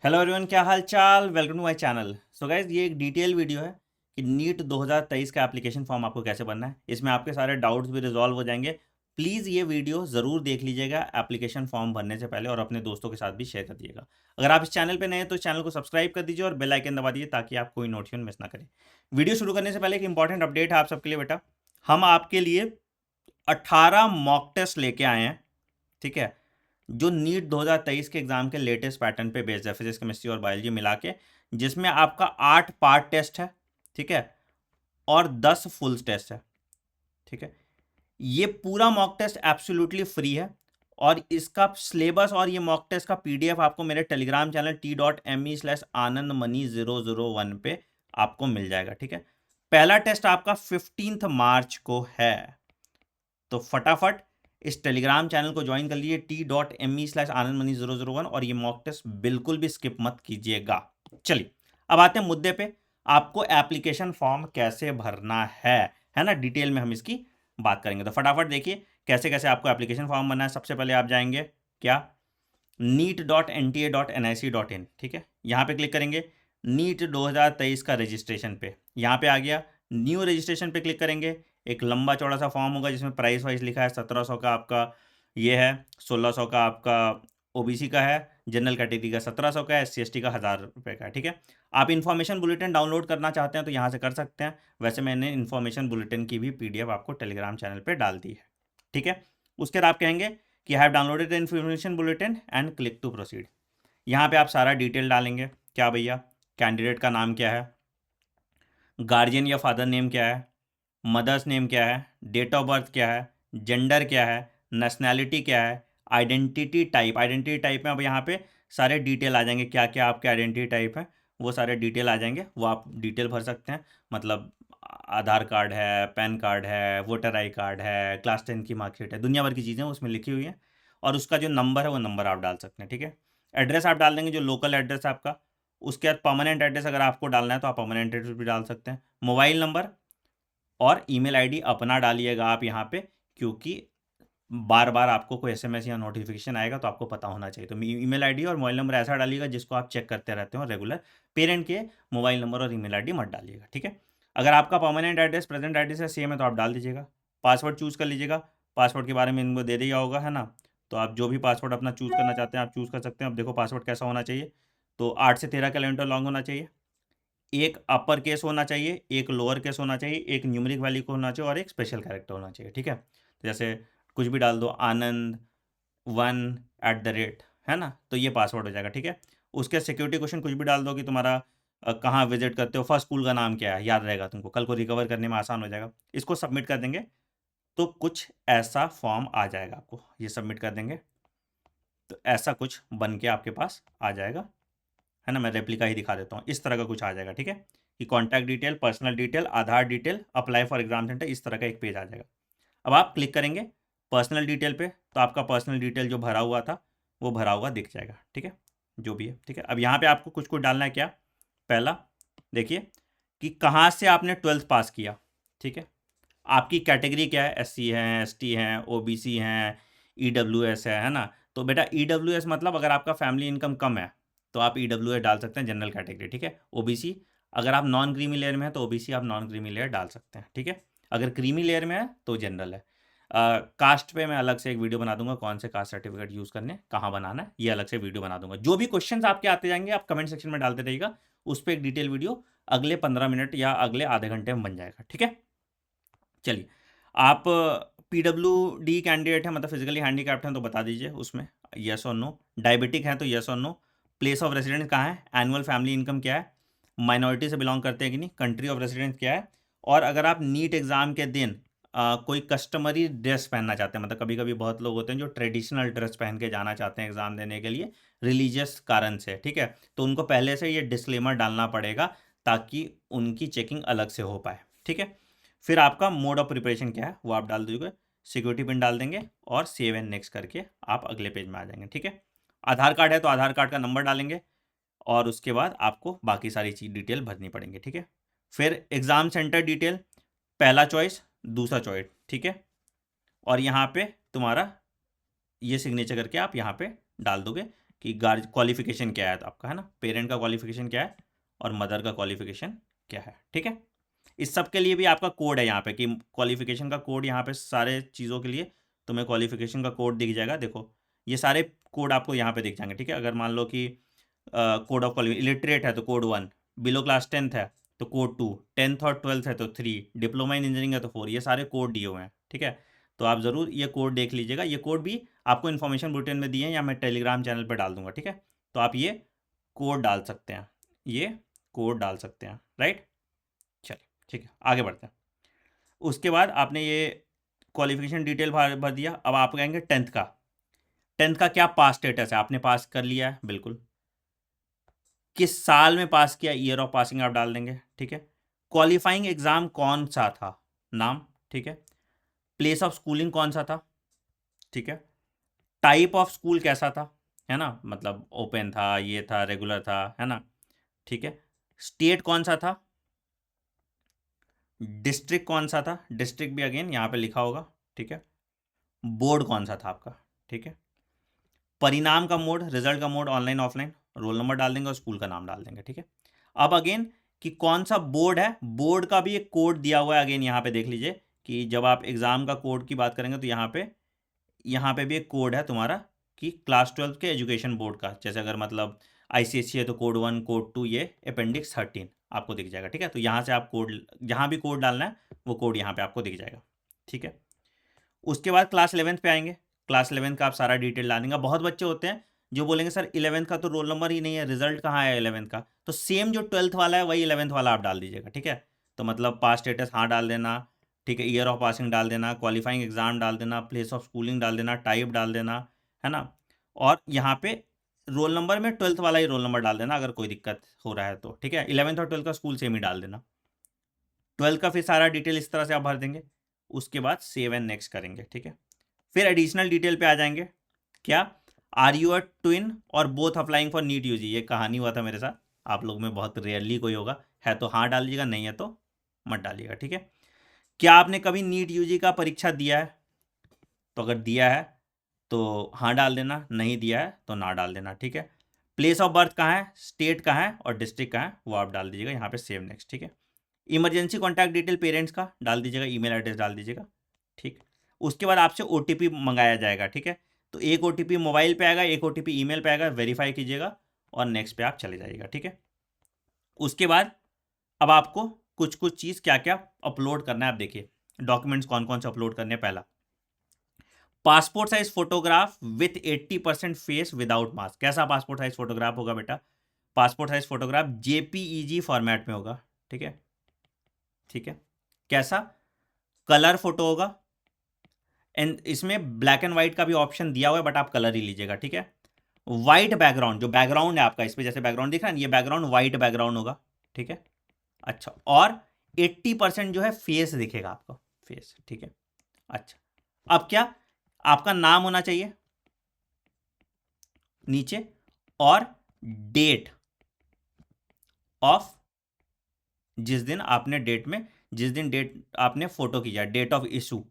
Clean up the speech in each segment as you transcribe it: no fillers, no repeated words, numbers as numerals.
Hello everyone, क्या हाल चाल। Welcome to my channel. So guys, ये एक डिटेल वीडियो है कि नीट 2023 का एप्लीकेशन फॉर्म आपको कैसे भरना है। इसमें आपके सारे डाउट्स भी रिजॉल्व हो जाएंगे। प्लीज़ ये वीडियो ज़रूर देख लीजिएगा एप्लीकेशन फॉर्म भरने से पहले और अपने दोस्तों के साथ भी शेयर कर दीजिएगा। अगर आप इस चैनल पर नए हैं तो इस चैनल को सब्सक्राइब कर दीजिए और बेल आइकन दबा दीजिए ताकि आप कोई नोटिफिकेशन मिस ना करें। वीडियो शुरू करने से पहले एक इंपॉर्टेंट अपडेट है आप सबके लिए बेटा। हम आपके लिए 18 मॉक टेस्ट लेके आए हैं, ठीक है, जो नीट 2023 के एग्जाम के लेटेस्ट पैटर्न पे बेस्ड है, फिजिक्स केमिस्ट्री और बायोलॉजी मिला के, जिसमें आपका 8 पार्ट टेस्ट है, ठीक है, और 10 फुल टेस्ट है, ठीक है। ये पूरा मॉक टेस्ट एब्सोल्युटली फ्री है और इसका सिलेबस और ये मॉक टेस्ट का पीडीएफ आपको मेरे टेलीग्राम चैनल t.me/anandmani001 पे आपको मिल जाएगा, ठीक है। पहला टेस्ट आपका 15 मार्च को है, तो फटाफट इस टेलीग्राम चैनल को ज्वाइन कर लीजिए t.me/anandmani001 और ये मॉक टेस्ट बिल्कुल भी स्किप मत कीजिएगा। चलिए अब आते हैं मुद्दे पे। आपको एप्लीकेशन फॉर्म कैसे भरना है ना, डिटेल में हम इसकी बात करेंगे। तो फटाफट देखिए कैसे कैसे आपको एप्लीकेशन फॉर्म भरना है। सबसे पहले आप जाएंगे क्या, neet.nta.nic.in, ठीक है, यहाँ पे क्लिक करेंगे। नीट 2023 का रजिस्ट्रेशन पे यहाँ पे आ गया, न्यू रजिस्ट्रेशन पे क्लिक करेंगे। एक लंबा चौड़ा सा फॉर्म होगा जिसमें प्राइस वाइज लिखा है। 1700 का आपका ये है, 1600 का आपका ओबीसी का है, जनरल कैटेगरी का 1700 का है, SC/ST का 1000 रुपये का है, ठीक है। आप इन्फॉर्मेशन बुलेटिन डाउनलोड करना चाहते हैं तो यहाँ से कर सकते हैं। वैसे मैंने इन्फॉर्मेशन बुलेटिन की भी PDF आपको टेलीग्राम चैनल पर डाल दी है, ठीक है। उसके बाद आप कहेंगे कि have downloaded the information bulletin and click to proceed. यहाँ पे आप सारा डिटेल डालेंगे। क्या भैया, कैंडिडेट का नाम क्या है, गार्जियन या फादर नेम क्या है, मदर्स नेम क्या है, डेट ऑफ बर्थ क्या है, जेंडर क्या है, नेशनैलिटी क्या है, आइडेंटिटी टाइप में अब यहाँ पे सारे डिटेल आ जाएंगे। क्या क्या आपके आइडेंटिटी टाइप है वो सारे डिटेल आ जाएंगे, वो आप डिटेल भर सकते हैं। मतलब आधार कार्ड है, पैन कार्ड है, वोटर आई कार्ड है, क्लास 10 की मार्कशीट है, दुनिया भर की चीज़ें उसमें लिखी हुई हैं। और उसका जो नंबर है वो नंबर आप डाल सकते हैं, ठीक है। एड्रेस आप डाल देंगे जो लोकल एड्रेस है आपका। उसके बाद परमानेंट एड्रेस अगर आपको डालना है तो आप परमानेंट एड्रेस भी डाल सकते हैं। मोबाइल नंबर और ईमेल आईडी अपना डालिएगा आप यहाँ पे, क्योंकि बार बार आपको कोई SMS या नोटिफिकेशन आएगा तो आपको पता होना चाहिए। तो ईमेल आईडी और मोबाइल नंबर ऐसा डालिएगा जिसको आप चेक करते रहते हो रेगुलर। पेरेंट के मोबाइल नंबर और ईमेल आईडी मत डालिएगा, ठीक है। अगर आपका परमानेंट एड्रेस प्रेजेंट एड्रेस है सेम है तो आप डाल दीजिएगा। पासवर्ड चूज़ कर लीजिएगा। पासवर्ड के बारे में इनको दे दिया होगा, है ना। तो आप जो भी पासवर्ड अपना चूज़ करना चाहते हैं आप चूज़ कर सकते हैं। अब देखो पासवर्ड कैसा होना चाहिए, तो 8 से 13 कैलेंडर लॉन्ग होना चाहिए, एक अपर केस होना चाहिए, एक लोअर केस होना चाहिए, एक न्यूमेरिक वैल्यू को होना चाहिए और एक स्पेशल कैरेक्टर होना चाहिए, ठीक है। तो जैसे कुछ भी डाल दो, आनंद 1 @ है ना, तो ये पासवर्ड हो जाएगा, ठीक है। उसके सिक्योरिटी क्वेश्चन कुछ भी डाल दो कि तुम्हारा कहाँ विजिट करते हो, फर्स्ट स्कूल का नाम क्या है, याद रहेगा तुमको, कल को रिकवर करने में आसान हो जाएगा। इसको सबमिट कर देंगे तो कुछ ऐसा फॉर्म आ जाएगा आपको। ये सबमिट कर देंगे तो ऐसा कुछ बन के आपके पास आ जाएगा, है ना। मैं रेप्लिका ही दिखा देता हूँ, इस तरह का कुछ आ जाएगा, ठीक है। कि contact detail, personal detail, Aadhaar detail, apply for exam centre, इस तरह का एक पेज आ जाएगा। अब आप क्लिक करेंगे पर्सनल डिटेल पे तो आपका पर्सनल डिटेल जो भरा हुआ था वो भरा हुआ दिख जाएगा, ठीक है, जो भी है, ठीक है। अब यहाँ पे आपको कुछ कुछ डालना है। क्या, पहला देखिए कि कहाँ से आपने 12th पास किया, ठीक है। आपकी कैटेगरी क्या है, SC हैं, ST हैं, OBC हैं, EWS है ना। तो बेटा EWS मतलब अगर आपका फैमिली इनकम कम है तो आप EWS डाल सकते हैं, जनरल कैटेगरी, ठीक है। OBC अगर आप नॉन क्रीमी लेयर में है तो OBC आप नॉन क्रीमी लेयर डाल सकते हैं, ठीक है। अगर क्रीमी लेयर में है तो जनरल है। कास्ट पे मैं अलग से एक वीडियो बना दूंगा, कौन से कास्ट सर्टिफिकेट यूज़ करने, कहाँ बनाना है, ये अलग से वीडियो बना दूंगा। जो भी क्वेश्चंस आपके आते जाएंगे आप कमेंट सेक्शन में डालते रहिएगा, उस पर एक डिटेल वीडियो अगले 15 मिनट या अगले आधे घंटे में बन जाएगा, ठीक है। चलिए, आप PWD कैंडिडेट हैं, मतलब फिजिकली हैंडीकैप्ड हैं तो बता दीजिए उसमें येस और नो। डायबिटिक हैं तो येस और नो। प्लेस ऑफ रेसिडेंस कहाँ है, एनुअल फैमिली इनकम क्या है, माइनॉरिटी से बिलोंग करते हैं कि नहीं, कंट्री ऑफ रेसिडेंस क्या है। और अगर आप नीट एग्ज़ाम के दिन कोई कस्टमरी ड्रेस पहनना चाहते हैं, मतलब कभी कभी बहुत लोग होते हैं जो ट्रेडिशनल ड्रेस पहन के जाना चाहते हैं एग्ज़ाम देने के लिए रिलीजियस कारण से, ठीक है, तो उनको पहले से ये डिस्क्लेमर डालना पड़ेगा ताकि उनकी चेकिंग अलग से हो पाए, ठीक है। फिर आपका मोड ऑफ प्रिपरेशन क्या है वो आप डाल दीजिए, सिक्योरिटी पिन डाल देंगे और सेव एंड नेक्स्ट करके आप अगले पेज में आ जाएंगे, ठीक है। आधार कार्ड है तो आधार कार्ड का नंबर डालेंगे और उसके बाद आपको बाकी सारी चीज़ डिटेल भरनी पड़ेंगे, ठीक है। फिर एग्ज़ाम सेंटर डिटेल, पहला चॉइस, दूसरा चॉइस, ठीक है। और यहाँ पे तुम्हारा ये सिग्नेचर करके आप यहाँ पे डाल दोगे कि क्वालिफिकेशन क्या है आपका, है ना, पेरेंट का क्वालिफिकेशन क्या है और मदर का क्वालिफिकेशन क्या है, ठीक है। इस सब के लिए भी आपका कोड है यहाँ पे कि क्वालिफिकेशन का कोड, यहाँ पे सारे चीज़ों के लिए तुम्हें क्वालिफिकेशन का कोड दिख जाएगा। देखो ये सारे कोड आपको यहाँ पे दिख जाएंगे, ठीक है। अगर मान लो कि कोड ऑफ क्वालिफिकेशन इलिटरेट है तो कोड 1, बिलो क्लास 10th है तो कोड 2, 10th और 12th है तो 3, डिप्लोमा इन इंजीनियरिंग है तो 4, ये सारे कोड दिए हुए हैं, ठीक है। तो आप ज़रूर ये कोड देख लीजिएगा। ये कोड भी आपको इन्फॉर्मेशन बुलेटिन में दिए हैं या मैं टेलीग्राम चैनल पर डाल दूंगा, ठीक है। तो आप ये कोड डाल सकते हैं, ये कोड डाल सकते हैं, राइट। चलिए ठीक है, आगे बढ़ते हैं। उसके बाद आपने ये क्वालिफिकेशन डिटेल भर दिया। अब आप कहेंगे 10th का, 10th का क्या पास स्टेटस है, आपने पास कर लिया है, बिल्कुल। किस साल में पास किया, ईयर ऑफ पासिंग आप डाल देंगे, ठीक है। क्वालिफाइंग एग्जाम कौन सा था, नाम, ठीक है। प्लेस ऑफ स्कूलिंग कौन सा था, ठीक है। टाइप ऑफ स्कूल कैसा था, है ना, मतलब ओपन था, ये था, रेगुलर था, है ना, ठीक है। स्टेट कौन सा था, डिस्ट्रिक्ट कौन सा था, डिस्ट्रिक्ट भी अगेन यहाँ पे लिखा होगा, ठीक है। बोर्ड कौन सा था आपका, ठीक है। परिणाम का मोड, रिजल्ट का mode, online offline, roll number डाल देंगे और स्कूल का नाम डाल देंगे, ठीक है। अब अगेन कि कौन सा बोर्ड है, बोर्ड का भी एक कोड दिया हुआ है। अगेन यहाँ पे देख लीजिए कि जब आप एग्जाम का कोड की बात करेंगे तो यहाँ पे भी एक कोड है तुम्हारा कि क्लास 12 के एजुकेशन बोर्ड का। जैसे अगर मतलब ICSE है तो कोड 1, कोड 2, ये अपेंडिक्स 13 आपको दिख जाएगा, ठीक है। तो यहाँ से आप कोड, जहाँ भी कोड डालना है वो कोड यहाँ पे आपको दिख जाएगा, ठीक है। उसके बाद क्लास 11th पे आएंगे। क्लास 11th का आप सारा डिटेल डालेंगे। बहुत बच्चे होते हैं जो बोलेंगे सर 11th का तो रोल नंबर ही नहीं है, रिजल्ट कहाँ है 11th का, तो सेम जो 12th वाला है वही 11th वाला आप डाल दीजिएगा, ठीक है। तो मतलब पास स्टेटस हाँ डाल देना, ठीक है, ईयर ऑफ पासिंग डाल देना, क्वालिफाइंग एग्जाम डाल देना, प्लेस ऑफ स्कूलिंग डाल देना, टाइप डाल देना, है ना। और यहाँ पे रोल नंबर में 12th वाला ही रोल नंबर डाल देना अगर कोई दिक्कत हो रहा है तो, ठीक है। 11th और 12th का स्कूल सेम ही डाल देना। 12th का फिर सारा डिटेल इस तरह से आप भर देंगे। उसके बाद सेव एंड नेक्स्ट करेंगे, ठीक है। फिर एडिशनल डिटेल पे आ जाएंगे। क्या, आर यू अ ट्विन और both applying for NEET UG, ये कहानी हुआ था मेरे साथ, आप लोग में बहुत रेयरली कोई होगा, है तो हाँ डालिएगा, नहीं है तो मत डालिएगा, ठीक है। क्या आपने कभी नीट यूजी का परीक्षा दिया है, तो अगर दिया है तो हाँ डाल देना, नहीं दिया है तो ना डाल देना, ठीक है। प्लेस ऑफ बर्थ कहाँ है, स्टेट कहाँ है और डिस्ट्रिक्ट कहाँ है वो आप डाल दीजिएगा यहाँ पे, सेव नेक्स्ट, ठीक है। इमरजेंसी कॉन्टैक्ट डिटेल पेरेंट्स का डाल दीजिएगा, ईमेल एड्रेस डाल दीजिएगा, ठीक। उसके बाद आपसे OTP मंगाया जाएगा, ठीक है। तो एक OTP मोबाइल पे आएगा, एक OTP ईमेल पे आएगा, वेरीफाई कीजिएगा और नेक्स्ट पे आप चले जाइएगा, ठीक है। उसके बाद अब आपको कुछ कुछ चीज़ क्या क्या अपलोड करना है, आप देखिए डॉक्यूमेंट्स कौन कौन से अपलोड करने हैं। पहला, passport size photograph with 80% face without mask. कैसा पासपोर्ट साइज फोटोग्राफ होगा बेटा, passport size photograph JPEG format में होगा, ठीक है, ठीक है। कैसा, कलर फोटो होगा, एंड इसमें ब्लैक एंड व्हाइट का भी ऑप्शन दिया हुआ है बट आप कलर ही लीजिएगा, ठीक है। व्हाइट बैकग्राउंड, जो बैकग्राउंड है आपका, इस पे जैसे बैकग्राउंड दिख रहा है, ये बैकग्राउंड व्हाइट बैकग्राउंड होगा, ठीक है। अच्छा, और 80% जो है फेस दिखेगा आपको, फेस, ठीक है। अच्छा, अब क्या, आपका नाम होना चाहिए नीचे और डेट ऑफ, जिस दिन आपने डेट में, जिस दिन डेट आपने फोटो खींचा, डेट ऑफ इशू,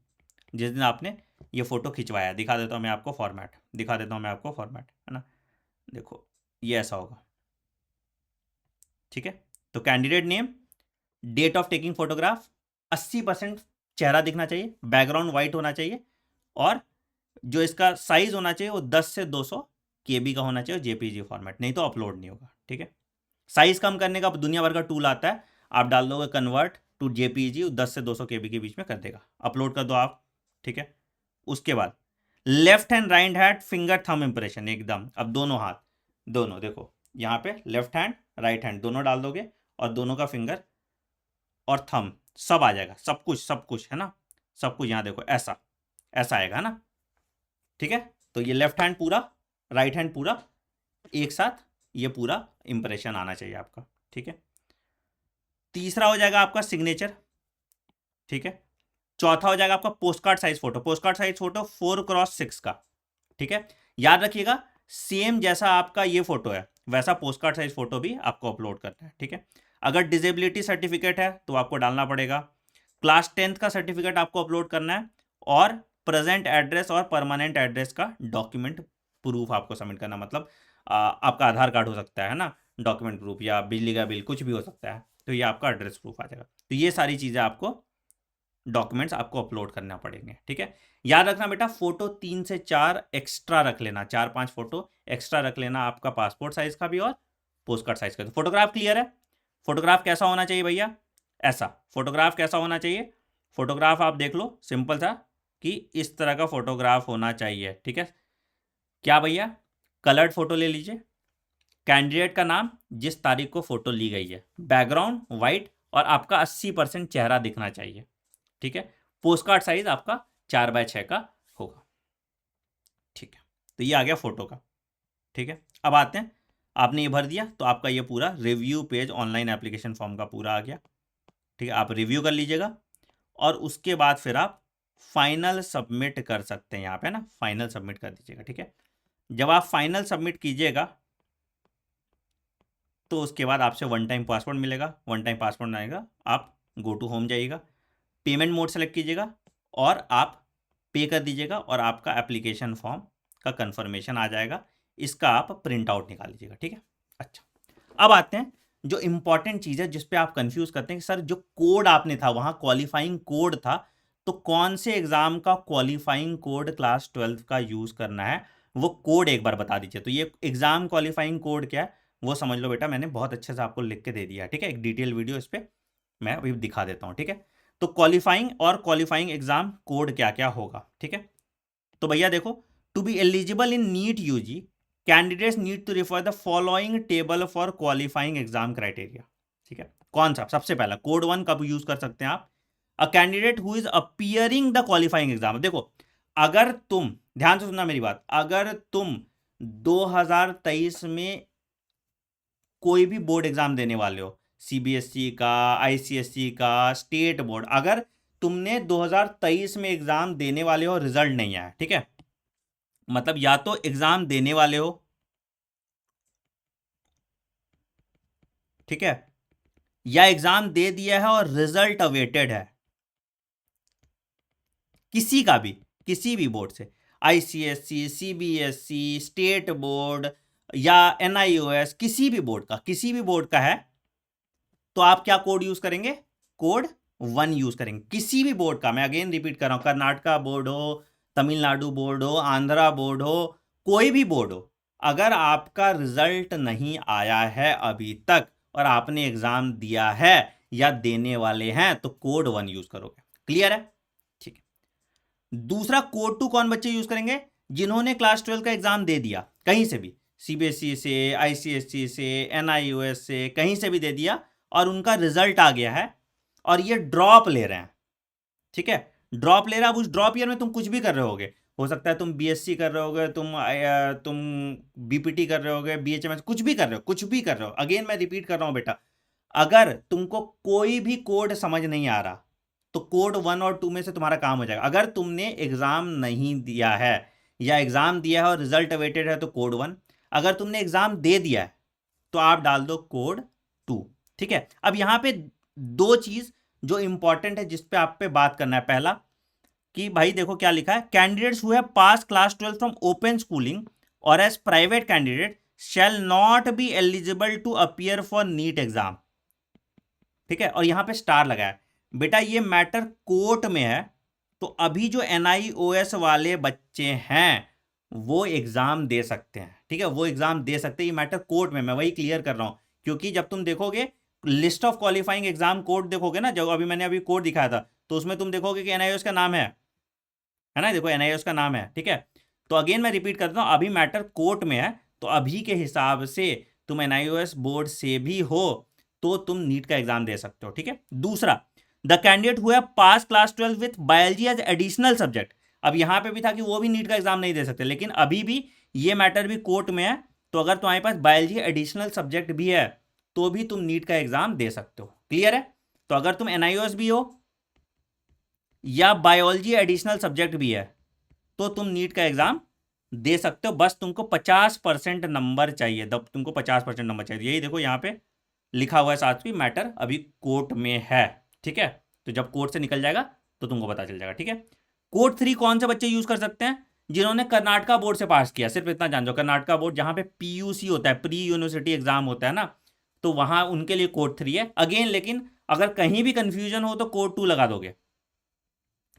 जिस दिन आपने ये फोटो खिंचवाया। दिखा देता हूं मैं आपको फॉर्मेट, दिखा देता हूं मैं आपको फॉर्मेट, है ना। देखो ये ऐसा होगा, ठीक है। तो candidate name, date of taking photograph, 80% चेहरा दिखना चाहिए, बैकग्राउंड व्हाइट होना चाहिए, और जो इसका साइज होना चाहिए वो 10 से 200 KB का होना चाहिए, JPG फॉर्मेट, नहीं तो अपलोड नहीं होगा, ठीक है। साइज कम करने का दुनिया भर का टूल आता है, आप डाल दोगे कन्वर्ट टू JPG, 10 से 200 KB के बीच में कर देगा, अपलोड कर दो आप, ठीक है। उसके बाद left hand right hand finger thumb impression, एकदम, अब दोनों हाथ, दोनों देखो यहाँ पे लेफ्ट हैंड राइट हैंड दोनों डाल दोगे और दोनों का फिंगर और थंब सब आ जाएगा, सब कुछ है ना, सब कुछ यहाँ देखो ऐसा ऐसा आएगा, है ना, ठीक है। तो ये लेफ्ट हैंड पूरा, राइट हैंड पूरा एक साथ, ये पूरा इंप्रेशन आना चाहिए आपका, ठीक है। तीसरा हो जाएगा आपका सिग्नेचर, ठीक है। चौथा हो जाएगा आपका post card size photo, post card size photo 4x6 का, ठीक है। याद रखिएगा सेम जैसा आपका ये फोटो है वैसा पोस्ट कार्ड साइज फोटो भी आपको अपलोड करना है, ठीक है। अगर डिसेबिलिटी सर्टिफिकेट है तो आपको डालना पड़ेगा, क्लास 10th का सर्टिफिकेट आपको अपलोड करना है, और प्रेजेंट एड्रेस और परमानेंट एड्रेस का डॉक्यूमेंट प्रूफ आपको सबमिट करना, मतलब आपका आधार कार्ड हो सकता है ना, डॉक्यूमेंट प्रूफ, या बिजली का बिल, कुछ भी हो सकता है, तो ये आपका एड्रेस प्रूफ आ जाएगा। तो ये सारी चीज़ें आपको डॉक्यूमेंट्स आपको अपलोड करना पड़ेंगे, ठीक है। याद रखना बेटा, फोटो 3 से 4 एक्स्ट्रा रख लेना, 4-5 फोटो एक्स्ट्रा रख लेना, आपका पासपोर्ट साइज का भी और पोस्ट कार्ड साइज का। तो फोटोग्राफ क्लियर है। फोटोग्राफ कैसा होना चाहिए भैया? ऐसा फोटोग्राफ कैसा होना चाहिए? फोटोग्राफ आप देख लो, सिंपल था कि इस तरह का फोटोग्राफ होना चाहिए, ठीक है। क्या भैया? कलर्ड फोटो ले लीजिए, कैंडिडेट का नाम, जिस तारीख को फोटो ली गई है, बैकग्राउंड वाइट, और आपका 80% चेहरा दिखना चाहिए, ठीक है। पोस्ट कार्ड साइज आपका 4x6 का होगा, ठीक है। तो ये आ गया फोटो का, ठीक है। अब आते हैं, आपने ये भर दिया तो आपका ये पूरा review page online application form का पूरा आ गया, ठीक है। आप रिव्यू कर लीजिएगा और उसके बाद फिर आप फाइनल सबमिट कर सकते हैं, यहाँ पे ना फाइनल सबमिट कर दीजिएगा, ठीक है। जब आप फाइनल सबमिट कीजिएगा तो उसके बाद आपसे वन टाइम पासवर्ड मिलेगा, वन टाइम पासवर्ड आएगा, आप गो टू होम जाइएगा, पेमेंट मोड सेलेक्ट कीजिएगा और आप पे कर दीजिएगा और आपका एप्लीकेशन फॉर्म का कंफर्मेशन आ जाएगा। इसका आप प्रिंट आउट निकाल लीजिएगा, ठीक है। अच्छा, अब आते हैं जो इंपॉर्टेंट चीज़ है जिस पे आप कंफ्यूज करते हैं कि सर जो कोड आपने था वहाँ क्वालिफाइंग कोड था, तो कौन से एग्जाम का क्वालिफाइंग कोड क्लास 12 का यूज़ करना है, वो कोड एक बार बता दीजिए। तो ये एग्जाम क्वालिफाइंग कोड क्या है वो समझ लो बेटा, मैंने बहुत अच्छे से आपको लिख के दे दिया है, ठीक है। एक डिटेल वीडियो इस पर मैं अभी दिखा देता हूँ, ठीक है। तो क्वालिफाइंग और क्वालिफाइंग एग्जाम कोड क्या क्या होगा, ठीक है। तो भैया देखो, to be eligible in NEET UG candidates need to refer the following table for qualifying exam criteria, ठीक है। कौन सा? सबसे पहला कोड 1 कब यूज कर सकते हैं आप? A candidate who is appearing the qualifying exam. देखो, अगर तुम ध्यान से सुनना मेरी बात, अगर तुम 2023 में कोई भी बोर्ड एग्जाम देने वाले हो, सीबीएसई का, आईसीएसई का, स्टेट बोर्ड, अगर तुमने 2023 में एग्जाम देने वाले हो, रिजल्ट नहीं आया, ठीक है, मतलब या तो एग्जाम देने वाले हो, ठीक है, या एग्जाम दे दिया है और रिजल्ट अवेटेड है, किसी का भी, किसी भी बोर्ड से, आईसीएसई, सीबीएसई, स्टेट बोर्ड या एनआईओएस, किसी भी बोर्ड का, किसी भी बोर्ड का है, तो आप क्या कोड यूज करेंगे? कोड 1 यूज करेंगे। किसी भी बोर्ड का, मैं अगेन रिपीट कर रहा हूं, कर्नाटका बोर्ड हो, तमिलनाडु बोर्ड हो, आंध्रा बोर्ड हो, कोई भी बोर्ड हो, अगर आपका रिजल्ट नहीं आया है अभी तक और आपने एग्जाम दिया है या देने वाले हैं तो कोड 1 यूज करोगे। क्लियर है? ठीक है। दूसरा, कोड 2 कौन बच्चे यूज करेंगे? जिन्होंने क्लास 12 का एग्जाम दे दिया कहीं से भी, सीबीएसई से, आईसीएसई से, एनआईओएस से, कहीं से भी दे दिया और उनका रिजल्ट आ गया है और ये ड्रॉप ले रहे हैं, ठीक है, ड्रॉप ले रहा है। अब उस ड्रॉप ईयर में तुम कुछ भी कर रहे होगे, हो सकता है तुम बीएससी कर रहे होगे, तुम बीपीटी कर रहे होगे, बीएचएमएस, कुछ भी कर रहे हो, कुछ भी कर रहे हो। अगेन मैं रिपीट कर रहा हूं बेटा, अगर तुमको कोई भी कोड समझ नहीं आ रहा तो कोड 1 और 2 में से तुम्हारा काम हो जाएगा। अगर तुमने एग्जाम नहीं दिया है या एग्जाम दिया है और रिजल्ट अवेटेड है तो कोड 1, अगर तुमने एग्जाम दे दिया है तो आप डाल दो कोड 2, ठीक है। अब यहां पे दो चीज जो इंपॉर्टेंट है जिस पे आप पे बात करना है, पहला कि भाई देखो क्या लिखा है, candidates who have pass class 12 from open schooling और as private candidate shall not be eligible to appear for NEET exam, ठीक है। और यहां पे स्टार लगा है बेटा, ये मैटर कोर्ट में है, तो अभी जो एनआईओएस वाले बच्चे हैं वो एग्जाम दे सकते हैं, ठीक है, वो एग्जाम दे सकते हैं। ये मैटर कोर्ट में, मैं वही क्लियर कर रहा हूं, क्योंकि जब तुम देखोगे list of qualifying exam code देखोगे ना, जब अभी मैंने कोड दिखाया था तो उसमें तुम देखोगे कि एनआईओएस का नाम है ना, देखो एनआईओएस का नाम है, ठीक है। तो अगेन मैं रिपीट करता हूं, अभी मैटर कोर्ट में है, तो अभी के हिसाब से तुम एनआईओएस बोर्ड से भी हो तो तुम नीट का एग्जाम दे सकते हो, ठीक है। दूसरा, the candidate who have pass class 12 with biology as additional subject, अब यहां पे भी था कि वो भी नीट का एग्जाम नहीं दे सकते, लेकिन अभी भी ये मैटर भी कोर्ट में है, तो अगर तुम्हारे पास बायोलॉजी एडिशनल सब्जेक्ट भी है तो भी तुम नीट का एग्जाम दे सकते हो। क्लियर है? तो अगर तुम एनआईओएस भी हो या बायोलॉजी एडिशनल सब्जेक्ट भी है तो तुम नीट का एग्जाम दे सकते हो, बस तुमको 50% नंबर चाहिए, तुमको 50% नंबर चाहिए। यही देखो यहाँ पे लिखा हुआ है साथ भी, मैटर अभी कोर्ट में है, ठीक है। तो जब कोर्ट से निकल जाएगा तो तुमको पता चल जाएगा, ठीक है। कोड 3 कौन से बच्चे यूज कर सकते हैं? जिन्होंने कर्नाटका बोर्ड से पास किया, सिर्फ इतना जान जाओ, कर्नाटका बोर्ड जहां पे पीयूसी होता है, प्री यूनिवर्सिटी एग्जाम होता है ना, तो वहां उनके लिए कोड 3 है अगेन। लेकिन अगर कहीं भी कंफ्यूजन हो तो कोड 2 लगा दोगे,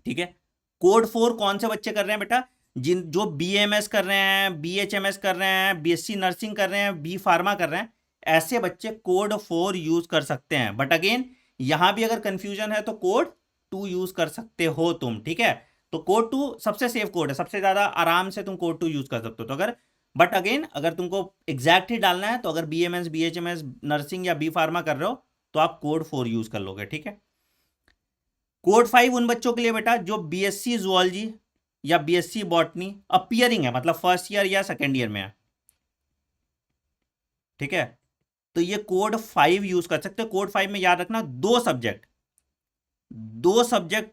ठीक है। कोड 4 कौन से बच्चे कर रहे हैं बेटा? जो बीएमएस कर रहे हैं, बीएचएमएस कर रहे हैं, बीएससी नर्सिंग कर रहे हैं, बी फार्मा कर रहे हैं, ऐसे बच्चे कोड 4 यूज कर सकते हैं। बट अगेन यहां भी अगर कंफ्यूजन है तो कोड 2 यूज कर सकते हो तुम, ठीक है। तो कोड 2 सबसे सेफ कोड है, सबसे ज्यादा आराम से तुम कोड 2 यूज कर सकते हो। तो अगर, बट अगेन अगर तुमको एग्जैक्ट ही डालना है तो अगर बीएमएस बीएचएमएस नर्सिंग या बी फार्मा कर रहे हो तो आप कोड 4 यूज कर लोगे, ठीक है। कोड 5 उन बच्चों के लिए बेटा जो बीएससी जूलॉजी या बीएससी बॉटनी अपीयरिंग है, मतलब फर्स्ट ईयर या सेकेंड ईयर में है, ठीक है। तो ये कोड 5 यूज कर सकते हो। कोड 5 में याद रखना दो सब्जेक्ट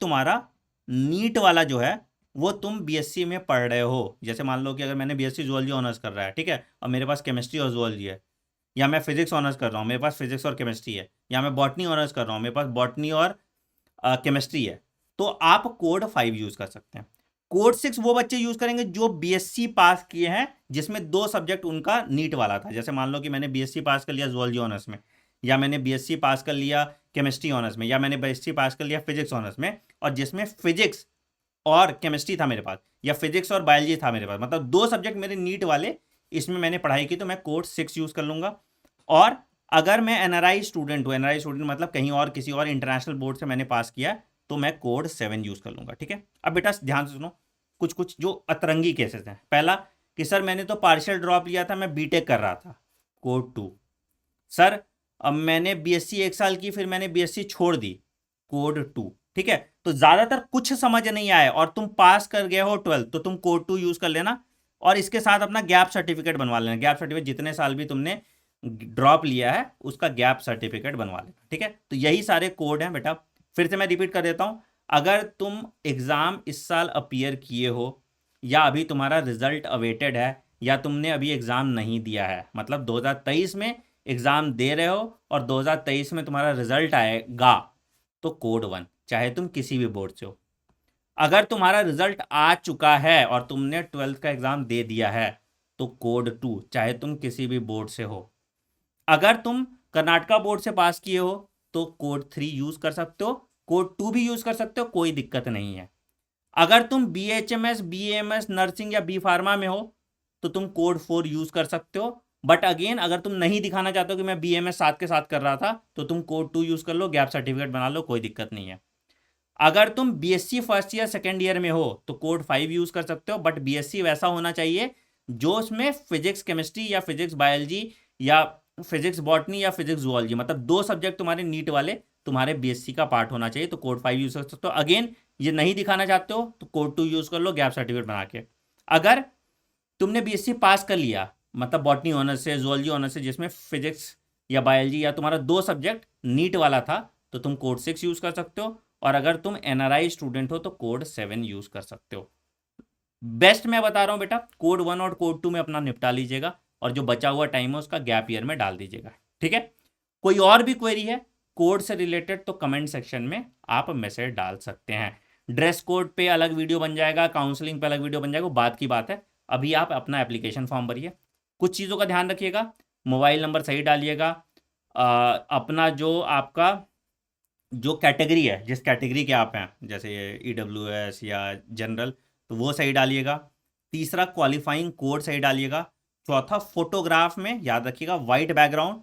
तुम्हारा नीट वाला जो है वो तुम बीएससी में पढ़ रहे हो। जैसे मान लो कि अगर मैंने बीएससी जूलॉजी ऑनर्स कर रहा है, ठीक है, और मेरे पास केमिस्ट्री और जूलॉजी है, या मैं फिजिक्स ऑनर्स कर रहा हूँ, मेरे पास फिजिक्स और केमिस्ट्री है, या मैं बॉटनी ऑनर्स कर रहा हूँ, मेरे पास बॉटनी और केमिस्ट्री है, तो आप कोड 5 यूज कर सकते हैं। कोड 6 वो बच्चे यूज करेंगे जो बीएससी पास किए हैं जिसमें 2 सब्जेक्ट उनका नीट वाला था। जैसे मान लो कि मैंने बीएससी पास कर लिया जूलॉजी ऑनर्स में, या मैंने बीएससी पास कर लिया केमिस्ट्री ऑनर्स में, या मैंने बीएससी पास कर लिया फिजिक्स ऑनर्स में, और जिसमें फिजिक्स और केमिस्ट्री था मेरे पास, या फिजिक्स और बायोलॉजी था मेरे पास, मतलब 2 सब्जेक्ट मेरे नीट वाले, इसमें मैंने पढ़ाई की, तो मैं कोड 6 यूज कर लूंगा। और अगर मैं एनआरआई स्टूडेंट हूँ, एनआरआई स्टूडेंट मतलब कहीं और किसी और इंटरनेशनल बोर्ड से मैंने पास किया, तो मैं कोड 7 यूज कर लूंगा, ठीक है। अब बेटा ध्यान से सुनो, कुछ कुछ जो अतरंगी केसेस हैं। पहला कि सर मैंने तो पार्शियल ड्रॉप लिया था, मैं बीटेक कर रहा था, कोड 2। सर अब मैंने बीएससी 1 साल की, फिर मैंने बीएससी छोड़ दी, कोड 2, ठीक है। तो ज्यादातर कुछ समझ नहीं आए और तुम पास कर गए हो 12, तो तुम कोड 2 यूज कर लेना, और इसके साथ अपना गैप सर्टिफिकेट बनवा लेना। गैप सर्टिफिकेट जितने साल भी तुमने ड्रॉप लिया है उसका गैप सर्टिफिकेट बनवा लेना, ठीक है। तो यही सारे कोड हैं बेटा। फिर से मैं रिपीट कर देता हूं, अगर तुम एग्जाम इस साल अपीयर किए हो, या अभी तुम्हारा रिजल्ट अवेटेड है, या तुमने अभी एग्जाम नहीं दिया है, मतलब 2023 में एग्जाम दे रहे हो और 2023 में तुम्हारा रिजल्ट आएगा, तो कोड 1, चाहे तुम किसी भी बोर्ड से हो। अगर तुम्हारा रिजल्ट आ चुका है और तुमने 12th का एग्जाम दे दिया है, तो कोड 2, चाहे तुम किसी भी बोर्ड से हो। अगर तुम कर्नाटका बोर्ड से पास किए हो तो कोड 3 यूज कर सकते हो, कोड 2 भी यूज कर सकते हो, कोई दिक्कत नहीं है। अगर तुम बीएचएमएस बीएमएस नर्सिंग या बी फार्मा में हो तो तुम कोड 4 यूज कर सकते हो। बट अगेन अगर तुम नहीं दिखाना चाहते हो कि मैं बीएमएस साथ के साथ कर रहा था, तो तुम कोड 2 यूज कर लो, गैप सर्टिफिकेट बना लो, कोई दिक्कत नहीं है। अगर तुम BSc first year second year में हो तो कोड 5 यूज कर सकते हो, बट बीएससी वैसा होना चाहिए जो उसमें फिजिक्स केमिस्ट्री या फिजिक्स बायोलॉजी या फिजिक्स बॉटनी या फिजिक्स जूलॉजी, मतलब 2 सब्जेक्ट तुम्हारे नीट वाले तुम्हारे बीएससी का पार्ट होना चाहिए, तो कोड 5 यूज कर सकते हो। अगेन ये नहीं दिखाना चाहते हो तो कोड 2 यूज कर लो, गैप सर्टिफिकेट बना के। अगर तुमने बीएससी पास कर लिया, मतलब बॉटनी ऑनर्स से, जूलॉजी ऑनर्स से, जिसमें फिजिक्स या बायोलॉजी या तुम्हारा 2 सब्जेक्ट नीट वाला था, तो तुम कोड 6 यूज कर सकते हो। और अगर तुम एनआरआई स्टूडेंट हो तो कोड 7 यूज कर सकते हो। बेस्ट मैं बता रहा हूं बेटा, कोड 1 और कोड 2 में अपना निपटा लीजिएगा, और जो बचा हुआ टाइम है उसका गैप ईयर में डाल दीजिएगा, ठीक है। कोई और भी क्वेरी है कोड से रिलेटेड तो कमेंट सेक्शन में आप मैसेज डाल सकते हैं। ड्रेस कोड पे अलग वीडियो बन जाएगा, काउंसलिंग पे अलग वीडियो बन जाएगा, वो बात की बात है। अभी आप अपना एप्लीकेशन फॉर्म भरिए। कुछ चीज़ों का ध्यान रखिएगा, मोबाइल नंबर सही डालिएगा, अपना जो आपका जो कैटेगरी है, जिस कैटेगरी के आप हैं, जैसे ईडब्ल्यूएस या जनरल, तो वो सही डालिएगा। तीसरा क्वालिफाइंग कोड सही डालिएगा। चौथा फोटोग्राफ में याद रखिएगा वाइट बैकग्राउंड,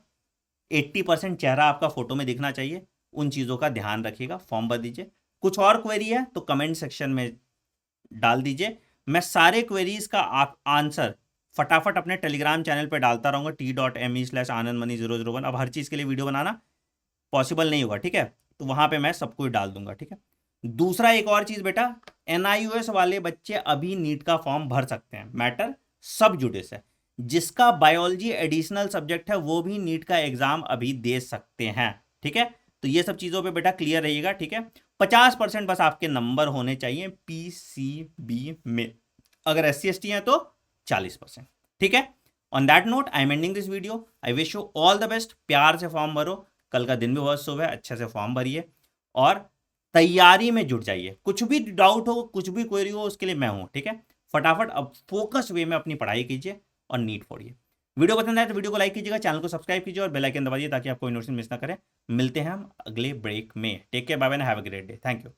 80% चेहरा आपका फोटो में दिखना चाहिए, उन चीज़ों का ध्यान रखिएगा, फॉर्म भर दीजिए। कुछ और क्वेरी है तो कमेंट सेक्शन में डाल दीजिए, मैं सारे क्वेरीज का आप आंसर फटाफट अपने टेलीग्राम चैनल पर डालता रहूँगा, t.me/anandmani001। अब हर चीज़ के लिए वीडियो बनाना पॉसिबल नहीं होगा, ठीक है, तो वहां पे मैं सब कुछ डाल दूंगा, ठीक है। दूसरा एक और चीज बेटा, एनआईयूएस वाले बच्चे अभी नीट का फॉर्म भर सकते हैं, मैटर सब जुडिस है। जिसका बायोलॉजी एडिशनल सब्जेक्ट है वो भी नीट का एग्जाम अभी दे सकते हैं, ठीक है। तो ये सब चीजों पे बेटा क्लियर रहिएगा, ठीक है। 50% बस आपके नंबर होने चाहिए पीसीबी में, अगर SC/ST हैं तो 40%, ठीक है। On that note I am ending this video. I wish you all the best. प्यार से फॉर्म भरो, कल का दिन भी बहुत शुभ है, अच्छे से फॉर्म भरिए और तैयारी में जुट जाइए। कुछ भी डाउट हो, कुछ भी क्वेरी हो, उसके लिए मैं हूं, ठीक है। फटाफट अब फोकस वे में अपनी पढ़ाई कीजिए और नीट फोड़िए। वीडियो पसंद आए तो वीडियो को लाइक कीजिएगा, चैनल को सब्सक्राइब कीजिए और बेल आइकन दबाइए ताकि आपको नोटिफिकेशन मिस ना करें। मिलते हैं हम अगले ब्रेक में। Take care, bye bye, have a great day. Thank you.